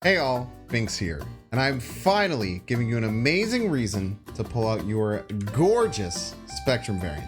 Hey all, Binks here, and I'm finally giving you an amazing reason to pull out your gorgeous Spectrum variant.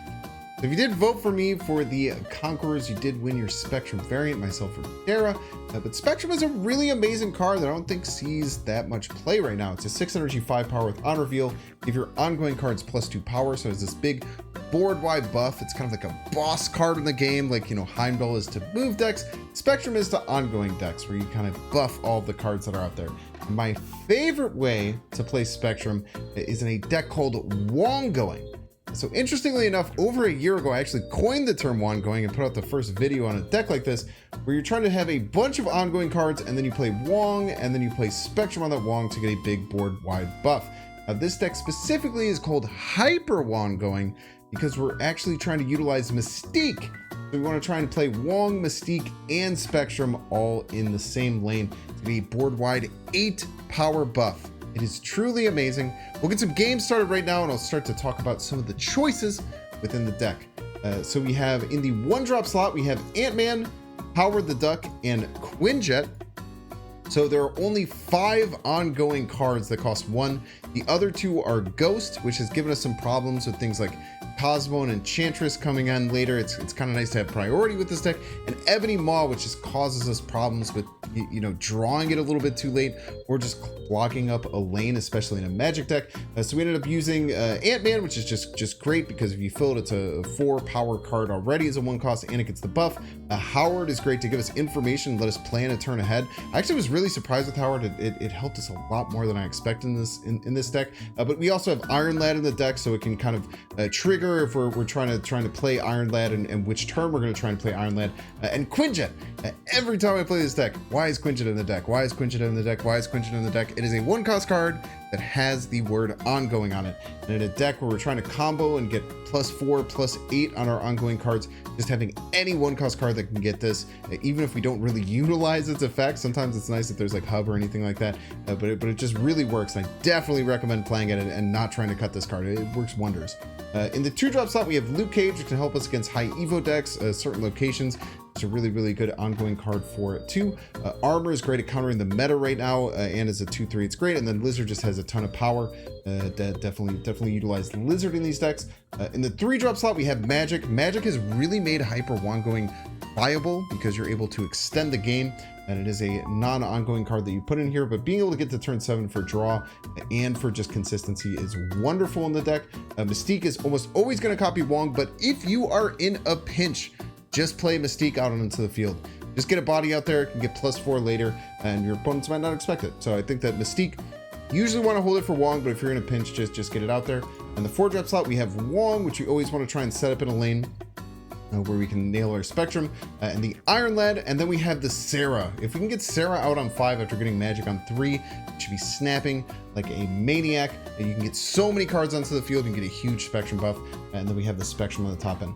So if you did vote for me for the Conquerors, you did win your Spectrum variant, myself for Terra, but Spectrum is a really amazing card that I don't think sees that much play right now. It's a 6 energy 5 power with on reveal, give your ongoing cards +2 power, so it's this big board-wide buff. It's kind of like a boss card in the game, like, you know, Heimdall is to move decks, Spectrum is to ongoing decks, where you kind of buff all the cards that are out there. And my favorite way to play Spectrum is in a deck called Wongoing. So interestingly enough, over a year ago, I actually coined the term Wongoing and put out the first video on a deck like this, where you're trying to have a bunch of ongoing cards, and then you play Wong, and then you play Spectrum on that Wong to get a big board-wide buff. This deck specifically is called Hyper Wongoing, because we're actually trying to utilize Mystique. So we want to try and play Wong, Mystique, and Spectrum all in the same lane to be a board-wide 8 power buff. It is truly amazing. We'll get some games started right now, and I'll start to talk about some of the choices within the deck. So we have in the 1-drop slot, we have Ant-Man, Howard the Duck, and Quinjet. So there are only 5 ongoing cards that cost 1. The other 2 are Ghost, which has given us some problems with things like Cosmo and Enchantress coming in later. It's kind of nice to have priority with this deck. And Ebony Maw, which just causes us problems with, you know, drawing it a little bit too late or just clogging up a lane, especially in a Magic deck. So we ended up using Ant-Man, which is just great because if you fill it, it's a 4 power card already as a 1 cost and it gets the buff. Howard is great to give us information, let us plan a turn ahead. I actually was really surprised with Howard. It helped us a lot more than I expected in this deck. But we also have Iron Lad in the deck, so it can kind of trigger if we're trying to play Iron Lad and which turn we're going to try and play Iron Lad. And Quinjet. Every time I play this deck, why is Quinjet in the deck? Why is Quinjet in the deck? Why is Quinjet in the deck? It is a 1 cost card that has the word ongoing on it. And in a deck where we're trying to combo and get +4, +8 on our ongoing cards, just having any 1 cost card that can get this, even if we don't really utilize its effects, sometimes it's nice if there's like hub or anything like that, but it just really works. And I definitely recommend playing it and not trying to cut this card. It works wonders. In the 2-drop slot, we have Luke Cage, which can help us against high evo decks, certain locations. It's a really good ongoing card for it too. Armor is great at countering the meta right now, and as a 2/3 it's great. And then Lizard just has a ton of power. Definitely utilize Lizard in these decks. In the 3-drop slot, we have Magic. Magic has really made Hyper Wongoing viable because you're able to extend the game, and it is a non-ongoing card that you put in here, but being able to get to turn 7 for draw and for just consistency is wonderful in the deck. Mystique is almost always going to copy Wong, but if you are in a pinch, just play Mystique out onto the field. Just get a body out there, it can get +4 later, and your opponents might not expect it. So I think that Mystique, usually want to hold it for Wong, but if you're in a pinch, just get it out there. And the 4-drop slot, we have Wong, which we always want to try and set up in a lane where we can nail our Spectrum, and the Iron Lad, and then we have the Sarah. If we can get Sarah out on 5 after getting Magic on 3, it should be snapping like a maniac, and you can get so many cards onto the field and get a huge Spectrum buff, and then we have the Spectrum on the top end.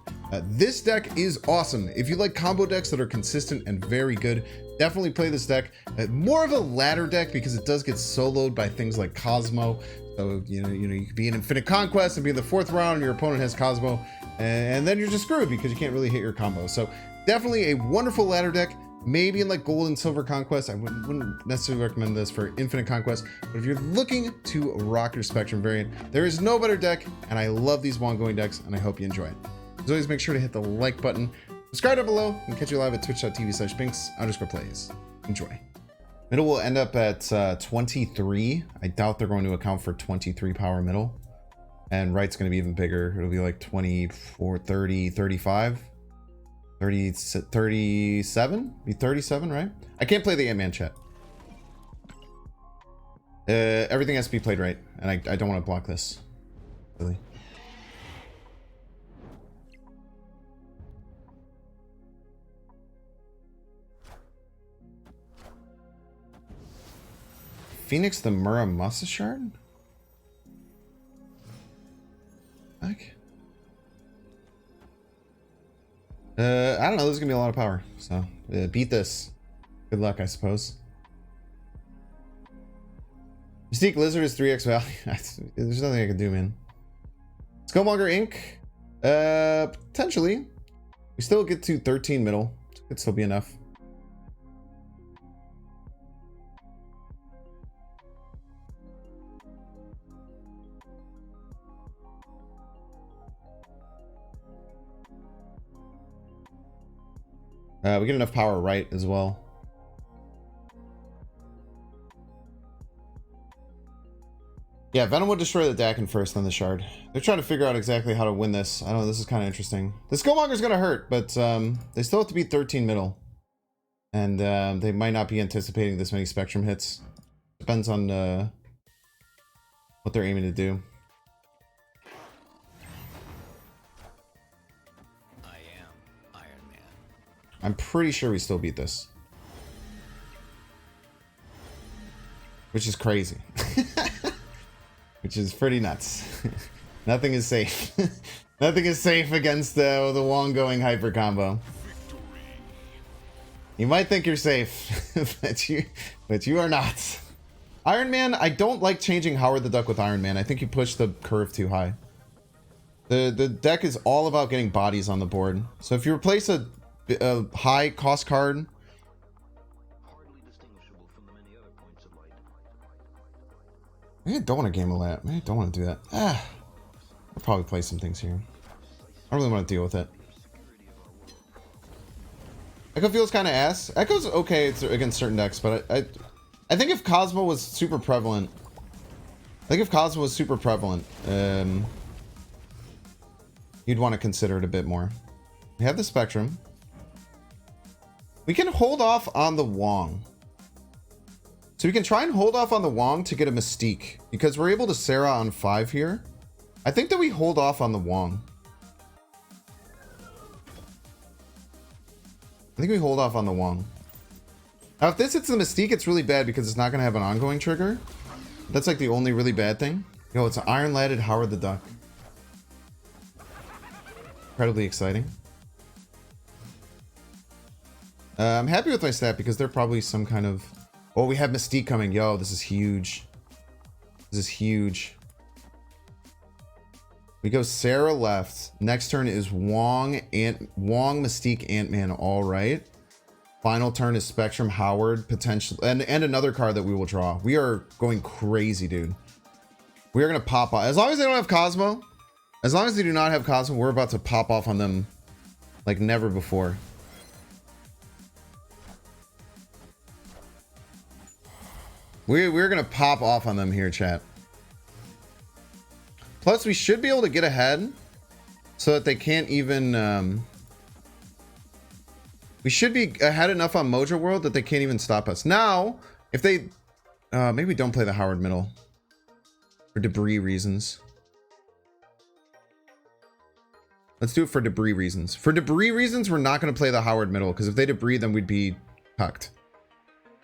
This deck is awesome. If you like combo decks that are consistent and very good, definitely play this deck. More of a ladder deck because it does get soloed by things like Cosmo. So, you know, you could be in Infinite Conquest and be in the 4th round and your opponent has Cosmo, and then you're just screwed because you can't really hit your combo. So definitely a wonderful ladder deck. Maybe in like Gold and Silver Conquest. I wouldn't necessarily recommend this for Infinite Conquest, but if you're looking to rock your Spectrum variant, there is no better deck, and I love these Wongoing decks, and I hope you enjoy it. As always, make sure to hit the like button, subscribe down below, and catch you live at twitch.tv/binks_plays. Enjoy. Middle will end up at 23. I doubt they're going to account for 23 power middle. And right's going to be even bigger. It'll be like 24, 30, 35. 30, 37? Be 37, right? I can't play the Ant-Man chat. Everything has to be played right, and I don't want to block this. Really. Phoenix the Muramasa Shard? Okay. I don't know, there's gonna be a lot of power, so beat this. Good luck, I suppose. Mystique Lizard is 3x value. There's nothing I can do, man. Skullmonger Inc. Potentially. We still get to 13 middle. Could still be enough. We get enough power right as well. Yeah, Venom would destroy the Dakin first, then the Shard. They're trying to figure out exactly how to win this. I don't know, this is kind of interesting. The Skillmonger's gonna hurt, but they still have to beat 13 middle. And they might not be anticipating this many Spectrum hits. Depends on what they're aiming to do. I am Iron Man. I'm pretty sure we still beat this. Which is crazy. Which is pretty nuts. Nothing is safe. Nothing is safe against the Wongoing hyper combo. You might think you're safe, but you are not. Iron Man, I don't like changing Howard the Duck with Iron Man. I think you push the curve too high. The deck is all about getting bodies on the board. So if you replace a high cost card, maybe I don't want to game a lap. Maybe I don't want to do that. I'll probably play some things here. I don't really want to deal with it. Echo feels kind of ass. Echo's okay against certain decks, but I think if Cosmo was super prevalent, you'd want to consider it a bit more. We have the Spectrum. We can hold off on the Wong. So we can try and hold off on the Wong to get a Mystique, because we're able to Sarah on 5 here. I think that we hold off on the Wong. I think we hold off on the Wong. Now if this hits the Mystique, it's really bad because it's not going to have an ongoing trigger. That's like the only really bad thing. Yo, it's an Iron-Ladded Howard the Duck. Incredibly exciting. I'm happy with my stat because they're probably some kind of... Oh, we have Mystique coming. Yo, this is huge. This is huge. We go Sarah left. Next turn is Wong, Mystique, Ant-Man. All right. Final turn is Spectrum, Howard, potential, and another card that we will draw. We are going crazy, dude. We are gonna pop off. As long as they don't have Cosmo, as long as they do not have Cosmo, we're about to pop off on them like never before. We're gonna pop off on them here, chat. Plus, we should be able to get ahead so that they can't even... we should be ahead enough on Mojo World that they can't even stop us. Now, if they... maybe we don't play the Howard middle. For debris reasons. Let's do it for debris reasons. For debris reasons, we're not going to play the Howard middle, because if they debris, then we'd be cucked.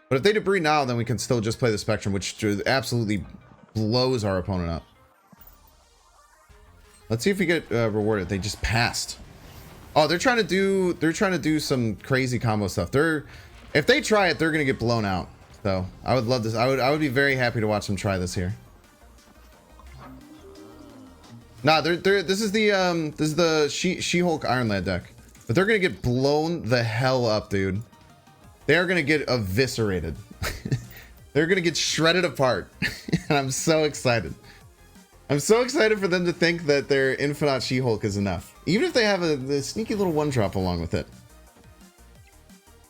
But if they debris now, then we can still just play the Spectrum, which absolutely blows our opponent up. Let's see if we get rewarded. They just passed. Oh, they're trying to do some crazy combo stuff. If they try it, they're gonna get blown out. So I would love this. I would be very happy to watch them try this here. Nah, this is the She-Hulk Iron Lad deck, but they're gonna get blown the hell up, dude. They are gonna get eviscerated. They're gonna get shredded apart, and I'm so excited. I'm so excited for them to think that their Infinite She-Hulk is enough. Even if they have a sneaky little one-drop along with it.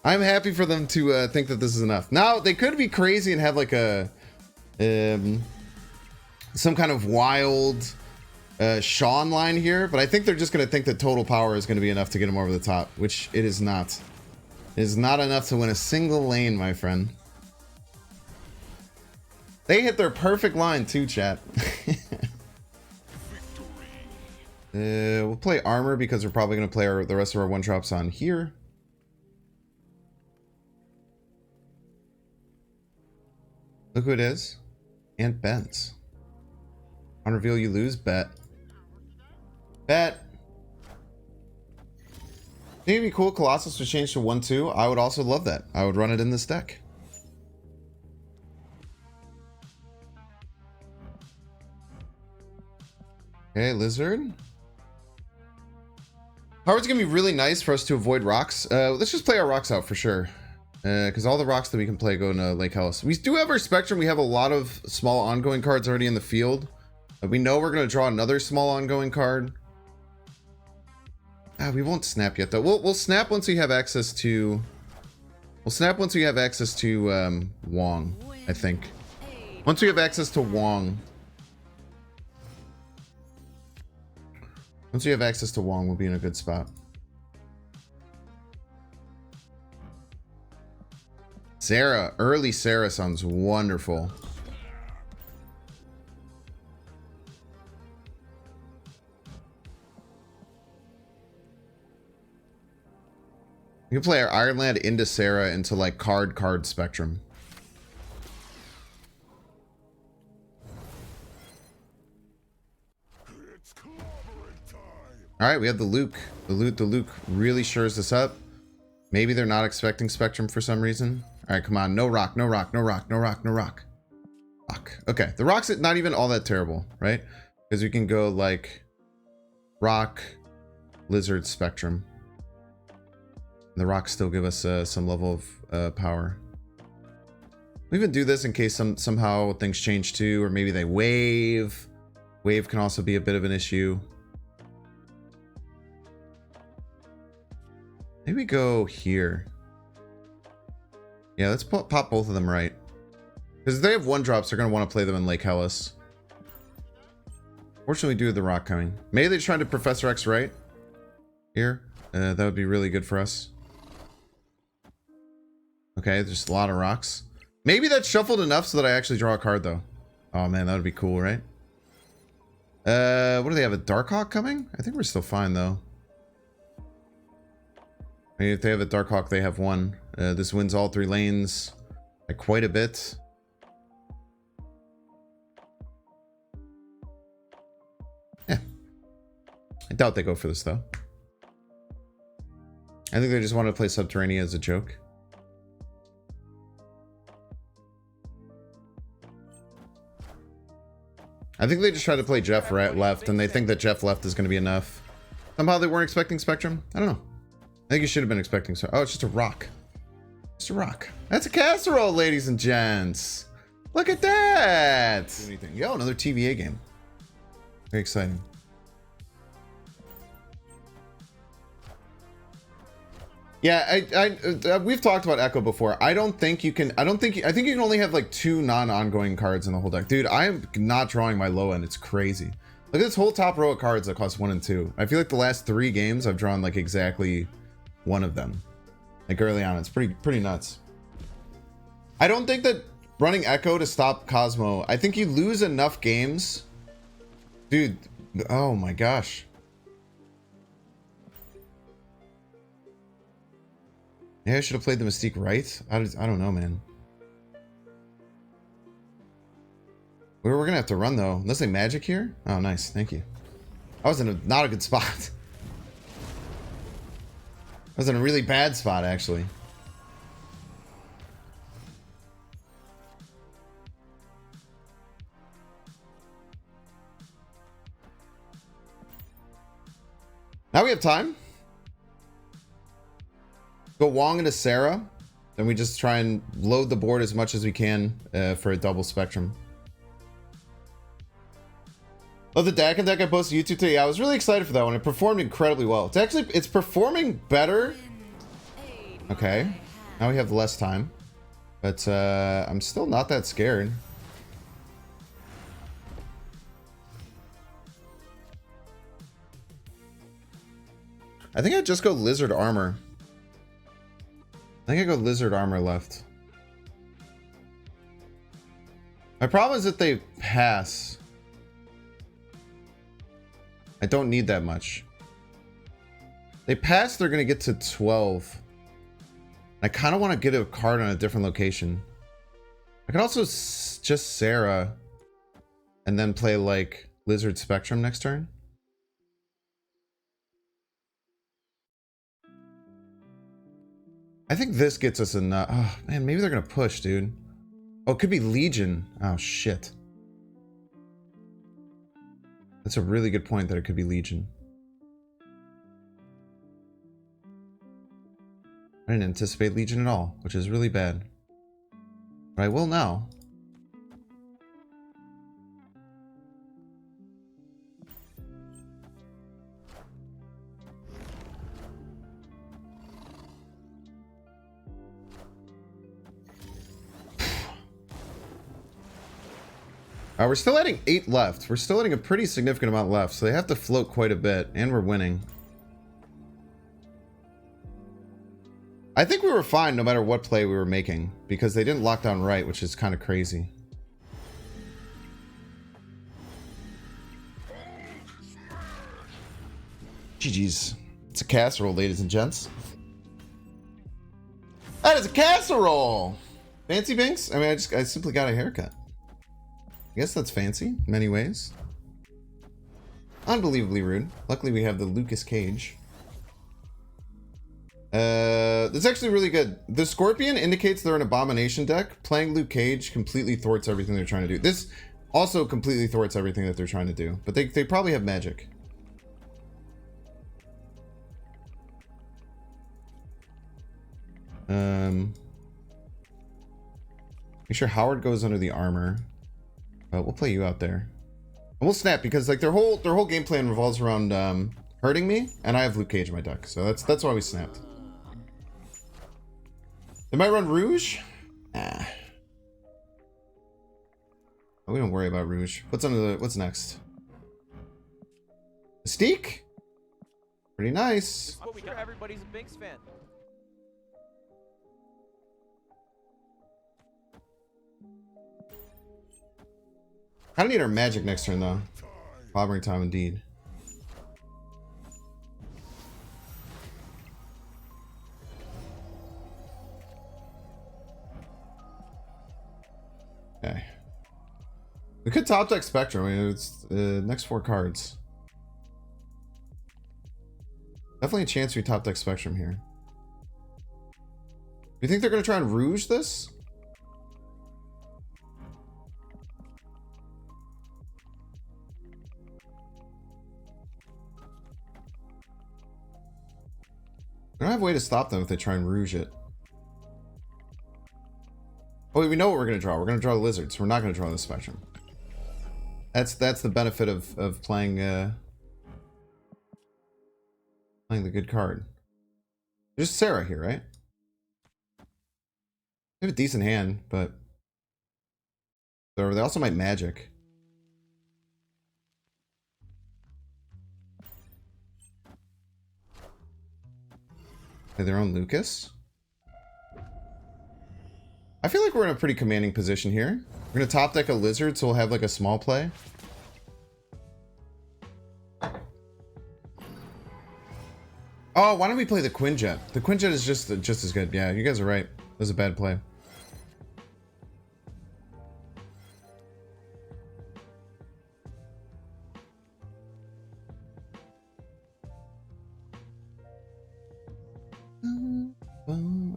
I'm happy for them to think that this is enough. Now, they could be crazy and have like a... some kind of wild Sean line here, but I think they're just going to think that total power is going to be enough to get them over the top, which it is not. It is not enough to win a single lane, my friend. They hit their perfect line too, chat. We'll play armor because we're probably going to play the rest of our one drops on here. Look who it is. Aunt Ben's. On reveal you lose, bet. Bet. Think it'd be cool Colossus to change to 1/2. I would also love that. I would run it in this deck. Okay, Lizard. Howard's gonna be really nice for us to avoid rocks. Let's just play our rocks out for sure. Because all the rocks that we can play go into Lake Hellas. We do have our Spectrum. We have a lot of small ongoing cards already in the field. We know we're going to draw another small ongoing card. We won't snap yet though. We'll snap once we have access to. We'll snap once we have access to Wong. I think. Once we have access to Wong. Once we have access to Wong, we'll be in a good spot. Sarah, early Sarah sounds wonderful. You can play our Ireland into Sarah into like card Spectrum. All right, we have the Luke. The Luke really shores this up. Maybe they're not expecting Spectrum for some reason. All right, come on. No rock, no rock, no rock, no rock, no rock. Rock. Okay, the rock's not even all that terrible, right? Because we can go like rock, lizard, Spectrum. The rocks still give us some level of power. We even do this in case somehow things change too, or maybe they wave. Wave can also be a bit of an issue. Maybe go here. Yeah, let's pop both of them right. Because if they have one drops, they're going to want to play them in Lake Hellas. Fortunately, we do have the rock coming. Maybe they're trying to Professor X right here. That would be really good for us. Okay, there's a lot of rocks. Maybe that's shuffled enough so that I actually draw a card, though. Oh, man, that would be cool, right? What do they have? A Darkhawk coming? I think we're still fine, though. I mean, if they have a Darkhawk, they have one. This wins all three lanes by quite a bit. Yeah. I doubt they go for this, though. I think they just want to play Subterranean as a joke. I think they just try to play Jeff left, and they think that Jeff left is going to be enough. Somehow they weren't expecting Spectrum. I don't know. I think you should have been expecting so. Oh, it's just a rock. Just a rock. That's a casserole, ladies and gents. Look at that. Yo, another TVA game. Very exciting. Yeah, we've talked about Echo before. I think you can only have like 2 non-ongoing cards in the whole deck. Dude, I'm not drawing my low end. It's crazy. Look at this whole top row of cards that cost 1 and 2. I feel like the last 3 games I've drawn like exactly one of them. Like early on, it's pretty nuts. I don't think that running Echo to stop Cosmo, I think you lose enough games. Dude, oh my gosh. Yeah, I should have played the Mystique right. I don't know, man. We're gonna have to run though. Unless they magic here. Oh, nice. Thank you. I was in not a good spot. I was in a really bad spot, actually. Now we have time. Go Wong into Sarah. Then we just try and load the board as much as we can for a double Spectrum. Oh, the Dakin deck I posted to YouTube today. Yeah, I was really excited for that one. It performed incredibly well. It's performing better. Okay. Now we have less time. But I'm still not that scared. I think I'd just go Lizard Armor. I think I go Lizard Armor left. My problem is that they pass. I don't need that much. They pass, they're going to get to 12. I kind of want to get a card on a different location. I can also just Sarah and then play like Lizard Spectrum next turn. I think this gets us enough. Oh, man, maybe they're going to push, dude. Oh, it could be Legion. Oh, shit. That's a really good point that it could be Legion. I didn't anticipate Legion at all, which is really bad. But I will now. We're still adding 8 left. We're still adding a pretty significant amount left, so they have to float quite a bit, and we're winning. I think we were fine no matter what play we were making, because they didn't lock down right, which is kind of crazy. GG's. It's a casserole, ladies and gents. That is a casserole! Fancy Binks? I mean, I simply got a haircut. I guess that's fancy in many ways. Unbelievably rude. Luckily, we have the Lucas Cage. It's actually really good. The Scorpion indicates they're an Abomination deck. Playing Luke Cage completely thwarts everything they're trying to do. This also completely thwarts everything that they're trying to do. But they probably have magic. Make sure Howard goes under the armor. We'll play you out there. And we'll snap because like their whole game plan revolves around hurting me, and I have Luke Cage in my deck, so that's why we snapped. They might run Rouge. Nah. Oh, we don't worry about Rouge. What's next? Mystique? Pretty nice. I'm sure everybody's a Binks fan. I don't need our magic next turn though. Clobbering time indeed. Okay. We could top deck Spectrum. I mean, it's next 4 cards. Definitely a chance we top deck Spectrum here. You think they're going to try and Rouge this? I don't have a way to stop them if they try and Rouge it. Oh, wait, we know what we're going to draw. We're going to draw Lizards. We're not going to draw the Spectrum. That's the benefit of playing playing the good card. There's Sarah here, right? They have a decent hand, but they also might magic. Play their own Lucas. I feel like we're in a pretty commanding position here. We're gonna top deck a Lizard, so we'll have like a small play. Oh, why don't we play the Quinjet? The Quinjet is just as good. Yeah, you guys are right. That was a bad play.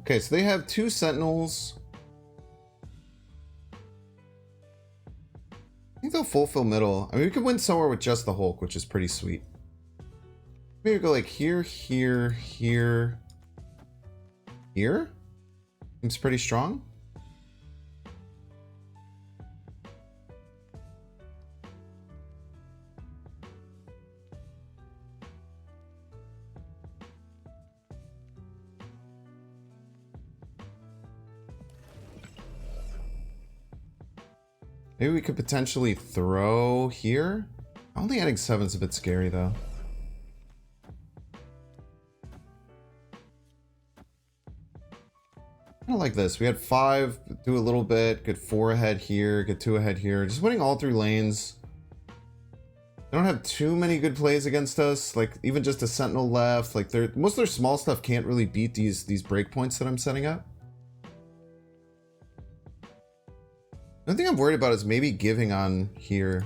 Okay, so they have 2 Sentinels. I think they'll fulfill middle. I mean, we could win somewhere with just the Hulk, which is pretty sweet. Maybe go like here, here, here, here. Seems pretty strong. Maybe we could potentially throw here. Only adding 7 is a bit scary though. Kind of like this. We had 5, do a little bit, get 4 ahead here, get 2 ahead here. Just winning all 3 lanes. They don't have too many good plays against us. Like even just a Sentinel left. Like most of their small stuff can't really beat these breakpoints that I'm setting up. The only thing I'm worried about is maybe giving on here.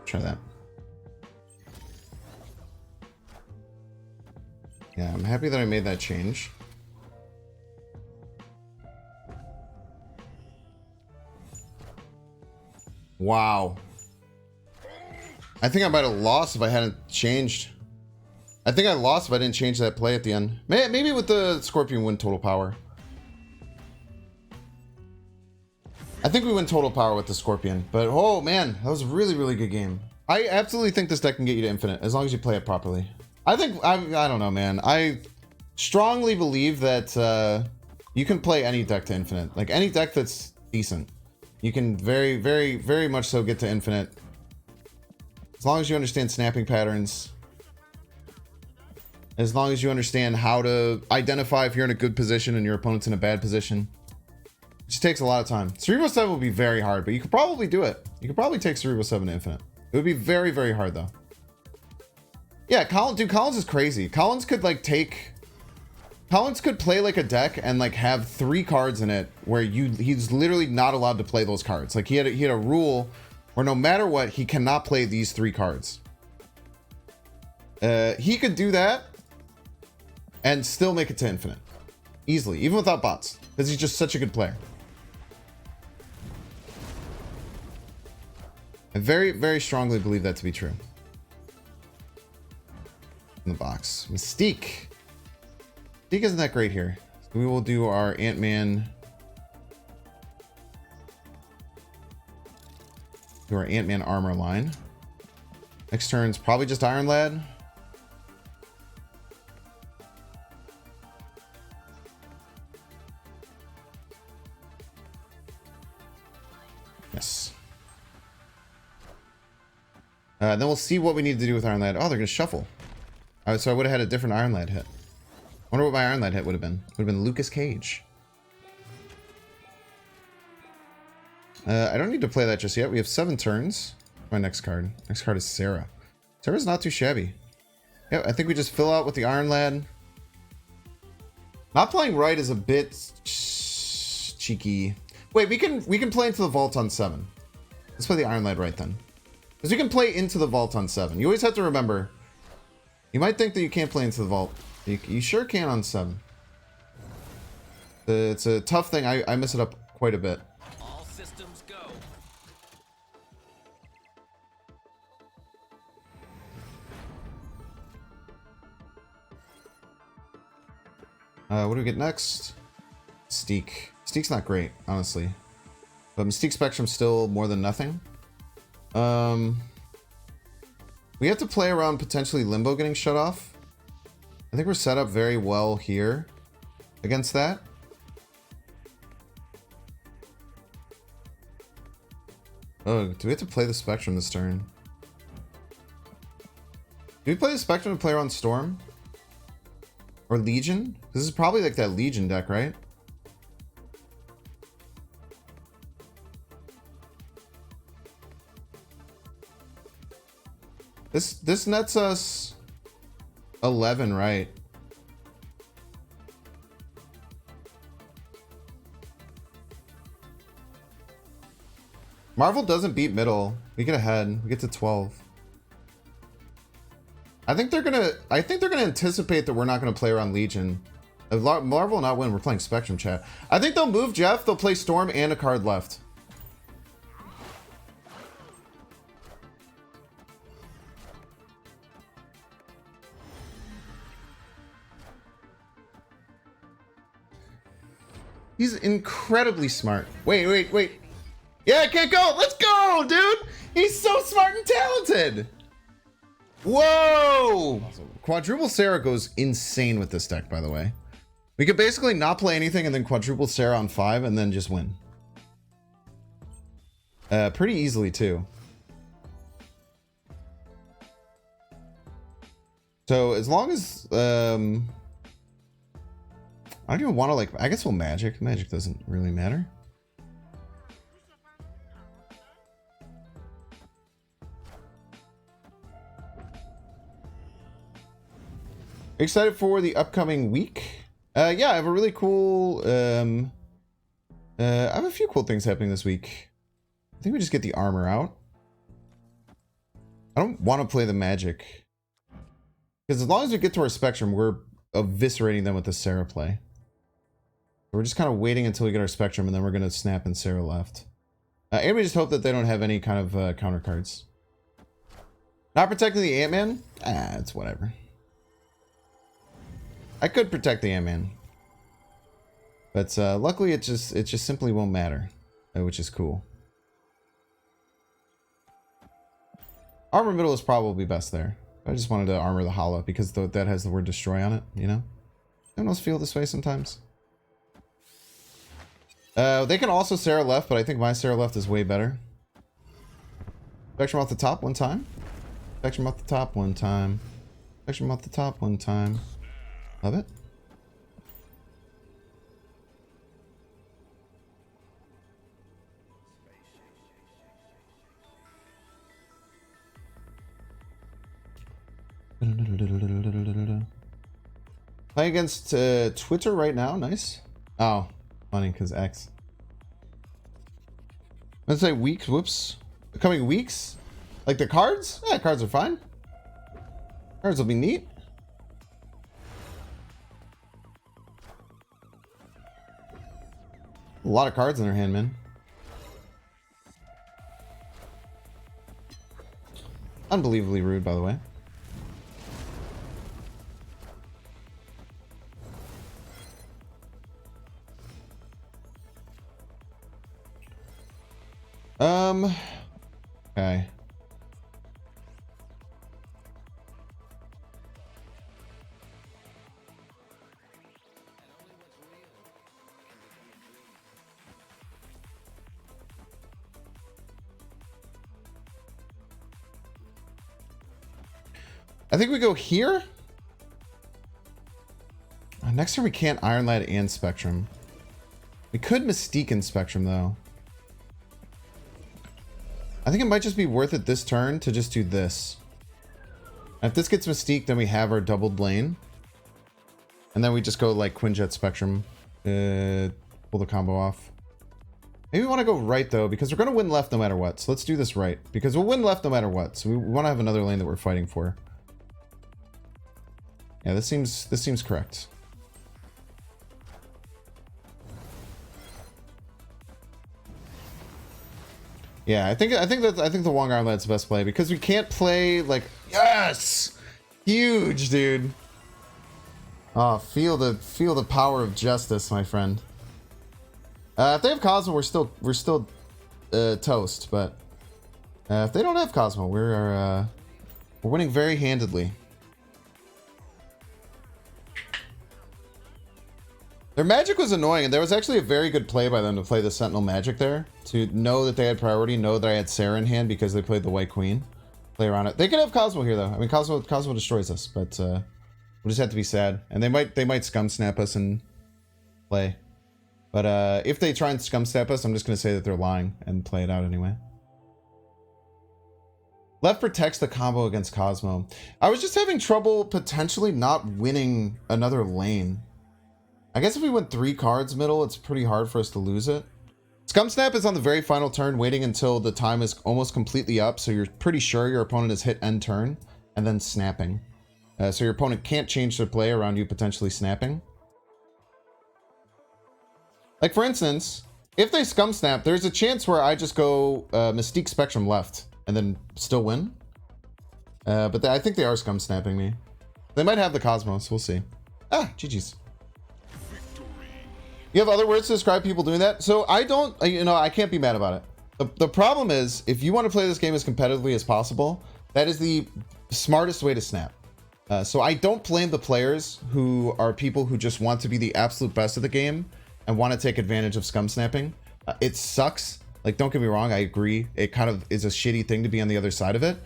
Try that. Yeah, I'm happy that I made that change. Wow. I think I might have lost if I hadn't changed. I think I lost if I didn't change that play at the end. Maybe with the Scorpion win total power. I think we win total power with the Scorpion. But oh man, that was a really, really good game. I absolutely think this deck can get you to infinite as long as you play it properly. I think I don't know, man. I strongly believe that you can play any deck to infinite. Like any deck that's decent, you can very much so get to infinite. As long as you understand snapping patterns. As long as you understand how to identify if you're in a good position and your opponent's in a bad position. It just takes a lot of time. Cerebro 7 will be very hard, but you could probably do it. You could probably take Cerebro 7 to infinite. It would be very hard though. Yeah, Collins is crazy. Collins could play like a deck and like have 3 cards in it where he's literally not allowed to play those cards. Like he had a rule where no matter what, he cannot play these 3 cards. He could do that and still make it to infinite. Easily, even without bots. Because he's just such a good player. I very strongly believe that to be true. In the box. Mystique. Mystique isn't that great here. So we will do our Ant-Man. Do our Ant-Man armor line. Next turn's probably just Iron Lad. Yes. Then we'll see what we need to do with Iron Lad. Oh, they're going to shuffle. So I would have had a different Iron Lad hit. Wonder what my Iron Lad hit would have been. Would have been Lucas Cage. I don't need to play that just yet. We have 7 turns. My next card. Next card is Sarah. Sarah's not too shabby. Yeah, I think we just fill out with the Iron Lad. Not playing right is a bit cheeky. Wait, we can play into the vault on 7. Let's play the Iron Lad right then. Because we can play into the vault on 7. You always have to remember. You might think that you can't play into the vault. You sure can on 7. It's a tough thing. I mess it up quite a bit. All systems go. What do we get next? Mystique. Mystique's not great, honestly. But Mystique Spectrum's still more than nothing. We have to play around potentially Limbo getting shut off. I think we're set up very well here against that. Oh, do we have to play the Spectrum this turn? Do we play the Spectrum to play around Storm? Or Legion? This is probably like that Legion deck, right? This nets us 11, right? Marvel doesn't beat middle. We get ahead. We get to 12. I think they're gonna anticipate that we're not gonna play around Legion. If Marvel will not win, we're playing Spectrum, chat. I think they'll move Jeff, they'll play Storm and a card left. He's incredibly smart. Wait. Yeah, I can't go. Let's go, dude. He's so smart and talented. Whoa. Quadruple Sarah goes insane with this deck, by the way. We could basically not play anything and then quadruple Sarah on 5 and then just win. Pretty easily, too. So, as long as... I don't even want to, like... I guess we'll Magic. Magic doesn't really matter. Excited for the upcoming week? Yeah, I have a really cool... I have a few cool things happening this week. I think we just get the armor out. I don't want to play the Magic. Because as long as we get to our Spectrum, we're eviscerating them with the Sarah play. We're just kind of waiting until we get our Spectrum, and then we're going to snap in Sarah left. Everybody just hope that they don't have any kind of counter cards. Not protecting the Ant-Man? It's whatever. I could protect the Ant-Man. But luckily it just simply won't matter. Which is cool. Armor middle is probably best there. I just wanted to armor the hollow because that has the word destroy on it, you know? Anyone else feel this way sometimes? They can also Sarah left, but I think my Sarah left is way better. Spectrum off the top one time. Spectrum off the top one time. Spectrum off the top one time. Love it. Play against Twitter right now. Nice. Oh, funny because X. Let's say weeks. Whoops. The coming weeks? Like the cards? Yeah, cards are fine. Cards will be neat. A lot of cards in their hand, man. Unbelievably rude, by the way. Okay. I think we go here. Next turn we can't Iron Lad and Spectrum. We could Mystique in Spectrum though. I think it might just be worth it this turn to just do this. And if this gets Mystique, then we have our doubled lane. And then we just go like Quinjet Spectrum. Pull the combo off. Maybe we want to go right though, because we're going to win left no matter what. So let's do this right, because we'll win left no matter what. So we want to have another lane that we're fighting for. Yeah, this seems correct. Yeah, I think the Wongoing Lad's the best play because we can't play like yes, huge dude. Oh, feel the power of justice, my friend. If they have Cosmo, we're still toast. But if they don't have Cosmo, we're winning very handedly. Their magic was annoying, and there was actually a very good play by them to play the Sentinel magic there. To know that they had priority, know that I had Sarah in hand because they played the White Queen. Play around it. They could have Cosmo here, though. I mean, Cosmo destroys us, but we'll just have to be sad. And they might scum snap us and play. But if they try and scum snap us, I'm just going to say that they're lying and play it out anyway. Left protects the combo against Cosmo. I was just having trouble potentially not winning another lane. I guess if we went 3 cards middle, it's pretty hard for us to lose it. Scum Snap is on the very final turn, waiting until the time is almost completely up, so you're pretty sure your opponent has hit end turn, and then snapping. So your opponent can't change their play around you potentially snapping. Like for instance, if they Scum Snap, there's a chance where I just go Mystique Spectrum left, and then still win. But I think they are Scum Snapping me. They might have the Cosmos, we'll see. Ah, GG's. You have other words to describe people doing that? So I don't, I can't be mad about it. The problem is, if you want to play this game as competitively as possible, that is the smartest way to snap. So I don't blame the players who are people who just want to be the absolute best of the game and want to take advantage of scum snapping. It sucks. Like, don't get me wrong, I agree. It kind of is a shitty thing to be on the other side of it.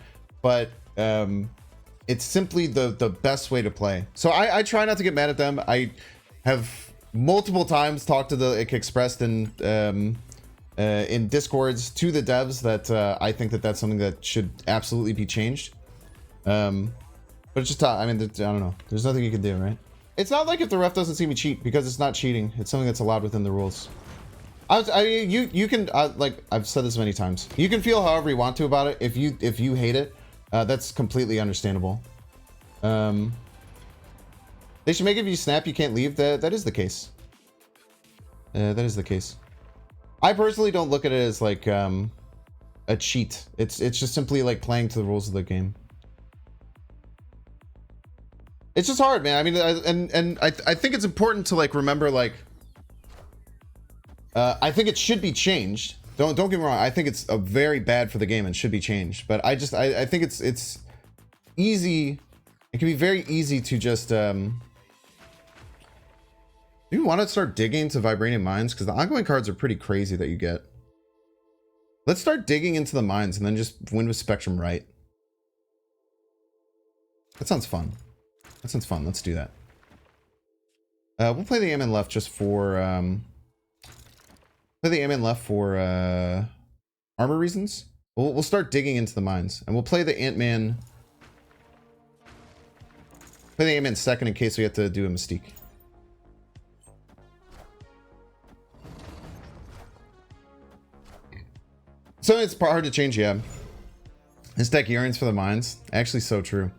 But it's simply the best way to play. So I try not to get mad at them. I have multiple times talked to the expressed in discords to the devs that I think that that's something that should absolutely be changed. But it's just I mean, I don't know, there's nothing you can do, right? It's not like if the ref doesn't see me cheat, because it's not cheating. It's something that's allowed within the rules. You can like I've said this many times, you can feel however you want to about it. If you hate it, that's completely understandable. They should make it if you snap, you can't leave. That is the case. That is the case. I personally don't look at it as like a cheat. It's just simply like playing to the rules of the game. It's just hard, man. I mean, I think it's important to like remember, like I think it should be changed. Don't get me wrong. I think it's very bad for the game and should be changed. But I think it's easy. It can be very easy to just do you want to start digging into Vibranium Mines? Because the ongoing cards are pretty crazy that you get. Let's start digging into the mines and then just win with Spectrum right. That sounds fun. That sounds fun. Let's do that. We'll play the Ant-Man left just for play the Ant-Man left for armor reasons. We'll start digging into the mines, and we'll play the Ant-Man. Play the Ant-Man second in case we have to do a Mystique. So it's hard to change, yeah. This deck yearns for the mines. Actually, so true.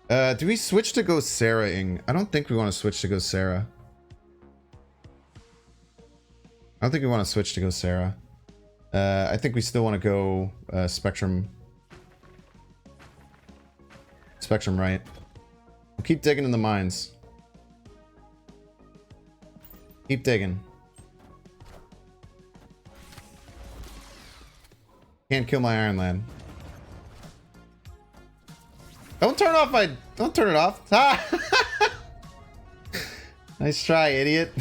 Do we switch to go Sarah-ing? I don't think we want to switch to go Sarah. I don't think we want to switch to go Sarah. I think we still want to go Spectrum. Spectrum right. We'll keep digging in the mines. Keep digging. Can't kill my Iron Lad. Don't turn off my... Don't turn it off. Ah! Nice try, idiot.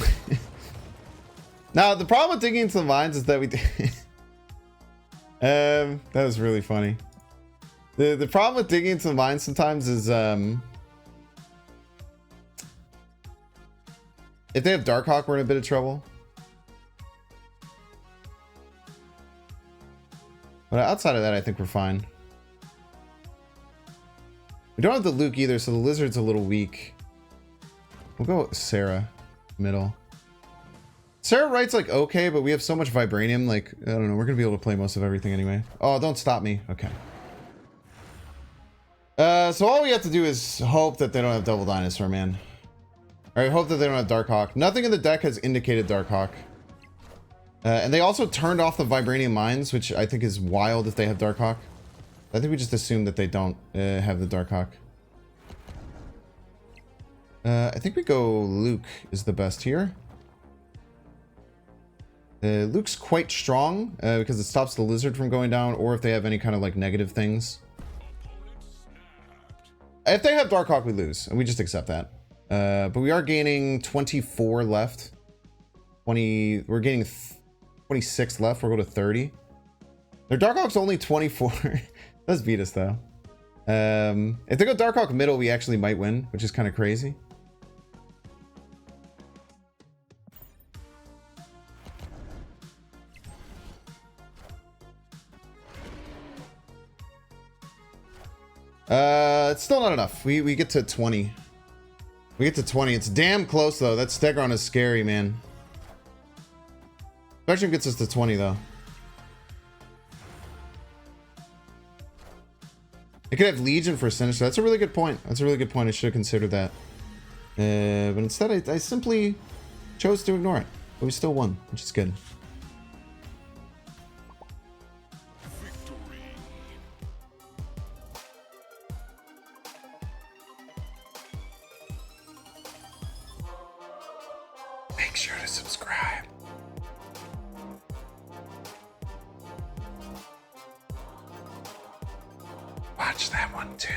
Now, the problem with digging into the mines is that we... that was really funny. The problem with digging into the mines sometimes is... if they have Darkhawk, we're in a bit of trouble. But outside of that, I think we're fine. We don't have the Luke either, so the Lizard's a little weak. We'll go Sarah, middle. Sarah Wright's like okay, but we have so much Vibranium, like, I don't know, we're gonna be able to play most of everything anyway. Oh, don't stop me. Okay. So all we have to do is hope that they don't have Double Dinosaur, man. Alright, hope that they don't have Darkhawk. Nothing in the deck has indicated Darkhawk. And they also turned off the Vibranium Mines, which I think is wild if they have Darkhawk. I think we just assume that they don't have the Darkhawk. I think we go Luke is the best here. Luke's quite strong because it stops the Lizard from going down, or if they have any kind of like negative things. If they have Darkhawk, we lose, and we just accept that. But we are gaining 24 left. 20. We're gaining 26 left. We'll go to 30. Their Darkhawk's only 24. Does beat us though. If they go Darkhawk middle, we actually might win, which is kind of crazy. It's still not enough. We get to 20. We get to 20. It's damn close though. That Stegron is scary, man. Spectrum gets us to 20 though. It could have Legion for Sinister. That's a really good point. That's a really good point. I should have considered that. But instead, I simply chose to ignore it. But we still won, which is good. Make sure to subscribe. Watch that one too.